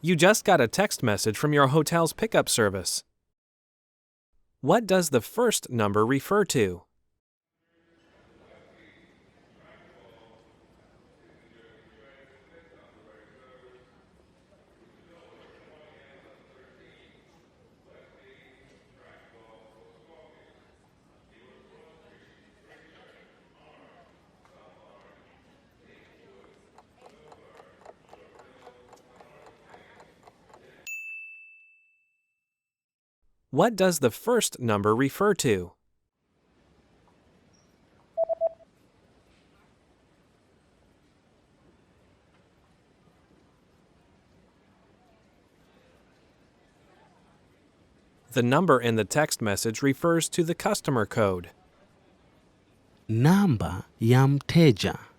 You just got a text message from your hotel's pickup service. What does the first number refer to? What does the first number refer to? The number in the text message refers to the customer code. Namba ya mteja.